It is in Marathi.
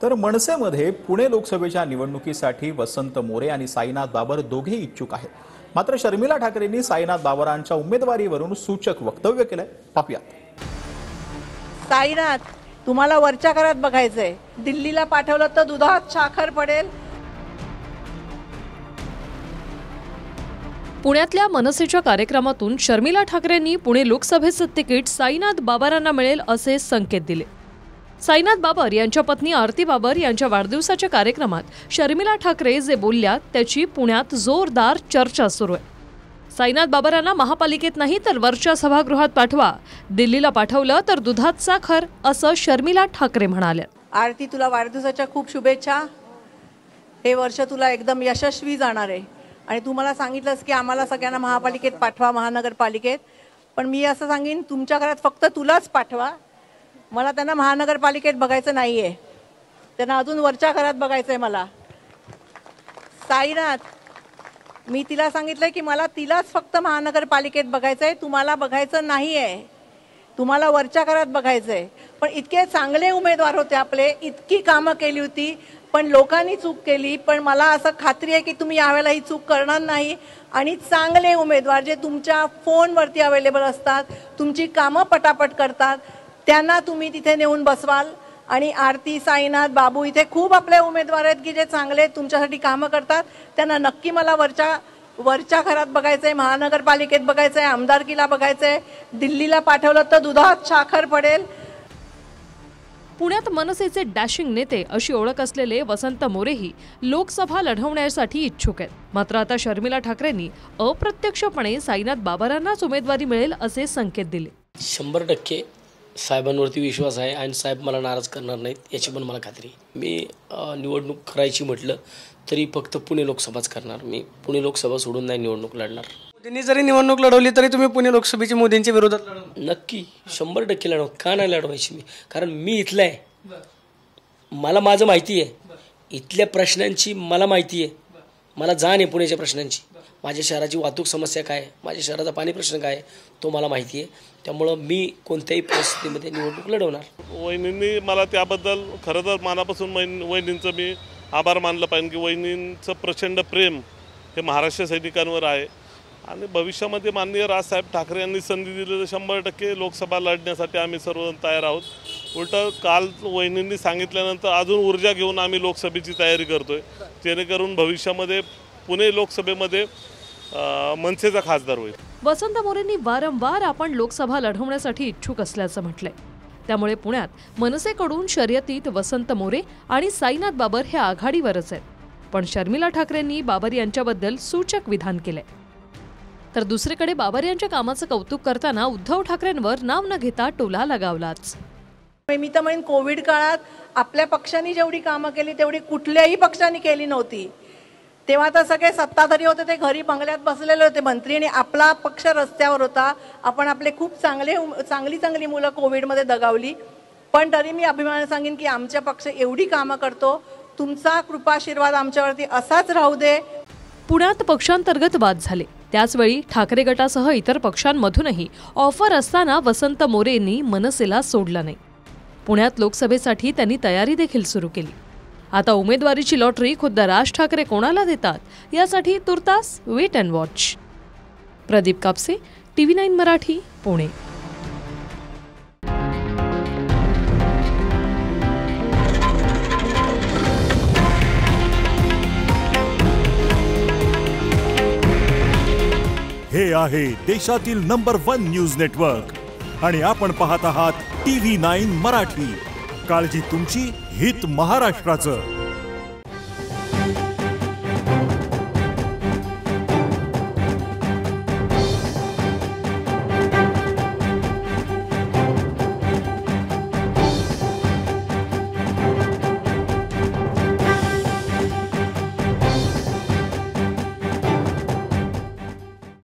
तर मनसेमध्ये पुणे लोकसभेच्या निवडणुकीसाठी वसंत मोरे आणि साईनाथ बाबर दोघे इच्छुक आहेत। मात्र शर्मिला ठाकरेंनी साईनाथ बाबरांच्या उमेदवारीवरून सूचक वक्तव्य केलंय। पाहूयात। साईनाथ, तुम्हाला वरच्या घरात बघायचंय, दिल्लीला पाठवलं तर दुधात साखर पडेल। पुण्यातल्या मनसेच्या कार्यक्रमातून शर्मिला ठाकरेंनी पुणे लोकसभेचं तिकीट साईनाथ बाबरांना मिळेल असे संकेत दिले। साईनाथ बाबर यांच्या पत्नी आरती बाबर यांच्या वाढदिवसाच्या कार्यक्रमात शर्मिला ठाकरे जे बोलल्या त्याची पुण्यात जोरदार चर्चा सुरू आहे। साईनाथ बाबरांना महापालिकेत नाही तर वरच्या सभागृहात पाठवा, दिल्लीला पाठवलं तर दुधात साखर, असं शर्मिला ठाकरे म्हणाल्या। आरती, तुला वाढदिवसाच्या खूप शुभेच्छा। हे वर्ष तुला एकदम यशस्वी जाणार आहे आणि तू मला सांगितलंस की आम्हाला सगळ्यांना महापालिकेत पाठवा, महानगरपालिकेत, पण मी असं सांगेन तुमच्या घरात फक्त तुलाच पाठवा। मला त्यांना महानगरपालिकेत बघायचं नाहीये, त्यांना अजून वरच्या घरात बघायचंय मला। साईनाथ, मी तिला सांगितलंय की मला तिलाच फक्त महानगरपालिकेत बघायचंय, तुम्हाला बघायचं नाहीये, तुम्हाला वरच्या घरात बघायचंय। पण इतके चांगले उमेदवार होते आपले, इतकी कामं केली होती, पण लोकांनी चूक केली। पण मला असं खात्री आहे की तुम्ही यावेळेला ही चूक करणार नाही आणि चांगले उमेदवार जे तुमच्या फोनवरती अवेलेबल असतात, तुमची कामं पटापट करतात, त्यांना तुम्ही तिथे नेऊन बसवाल। आणि आरती, साईनाथ, बाबू, इथे खूप आपले उमेदवार आहेत की जे चांगले तुमच्यासाठी कामं करतात, त्यांना नक्की मला वरच्या घरात बघायचंय, महानगरपालिकेत बघायचंय, आमदारकीला बघायचंय, दिल्लीला पाठवलं तर दुधात साखर पडेल। पुण्यात मनसेचे डॅशिंग नेते अशी ओळख असलेले वसंत मोरेही लोकसभा लढवण्यासाठी इच्छुक आहेत। मात्र आता शर्मिला ठाकरेंनी अप्रत्यक्षपणे साईनाथ बाबरांनाच उमेदवारी मिळेल असे संकेत दिले। 100% साहेबांवरती विश्वास आहे आणि साहेब मला नाराज करणार नाहीत याची पण मला खात्री आहे। मी निवडणूक करायची म्हटलं तरी फक्त पुणे लोकसभाच करणार। मी पुणे लोकसभा सोडून नाही निवडणूक लढणार। मोदींनी जरी निवडणूक लढवली तरी तुम्ही पुणे लोकसभेची मोदींच्या विरोधात लढवणार? नक्की 100% लढव। का नाही लढवायची मी? कारण मी इथला आहे, मला माझं माहिती आहे, इथल्या प्रश्नांची मला माहिती आहे, मला जाण आहे पुण्याच्या प्रश्नांची। माझ्या शहराची वाहतूक समस्या काय आहे, माझ्या शहराचा पाणी प्रश्न काय आहे तो मला माहिती आहे, त्यामुळं मी कोणत्याही परिस्थितीमध्ये निवडणूक लढवणार। वहिनींनी मला त्याबद्दल खरं तर मनापासून वहिनींचं मी आभार मानलं पाहिजे की वहिनींचं प्रचंड प्रेम हे महाराष्ट्र सैनिकांवर आहे आणि भविष्यामध्ये माननीय राजसाहेब ठाकरे यांनी संधी दिली तर 100% लोकसभा लढण्यासाठी आम्ही सर्वजण तयार आहोत। उलटं काल वहिनींनी सांगितल्यानंतर अजून ऊर्जा घेऊन आम्ही लोकसभेची तयारी करतोय, जेणेकरून भविष्यामध्ये पुणे लोकसभेमध्ये मनसेचा खासदार होईल। वसंत मोरेंनी वारंवार आपण लोकसभा लढवण्यासाठी इच्छुक असल्याचं म्हटलंय, त्यामुळे पुण्यात मनसेकडून शर्यतीत वसंत मोरे आणि साईनाथ बाबर हे आघाडीवरच आहेत। पण शर्मिला ठाकरेंनी बाबर यांच्याबद्दल सूचक विधान केलंय। तर दुसरीकडे बाबर यांच्या कामाचं कौतुक करताना उद्धव ठाकरेंवर नाव न घेता टोला लगावलाच। मी तर म्हणेन कोविड काळात आपल्या पक्षाने जेवढी कामं केली तेवढी कुठल्याही पक्षाने केली नव्हती। तेव्हा तर सगळे सत्ताधारी होते, ते घरी बंगल्यात बसलेले होते मंत्री, आणि आपला पक्ष रस्त्यावर होता। आपण आपले खूप चांगली मुलं कोविडमध्ये दगावली, पण तरी मी अभिमानाने सांगेन की आमचा पक्ष एवढी कामं करतो। तुमचा कृपाशीर्वाद आमच्यावरती असाच राहू दे। पुण्यात पक्षांतर्गत वाद झाले, त्याचवेळी ठाकरे गटासह इतर पक्षांमधूनही ऑफर असताना वसंत मोरेंनी मनसेला सोडलं नाही। पुण्यात लोकसभेसाठी त्यांनी तयारी देखील सुरू केली। आता उमेदवारीची लॉटरी खुद्द राज ठाकरे कोणाला देतात यासाठी तुर्तास wait and watch. Pradeep Kapse, TV9 Marathi, Pune. हे आहे देशातील नंबर 1 न्यूज नेटवर्क आणि आपण पाहत आहात TV9 मराठी। काळजी तुमची, हित महाराष्ट्राचं।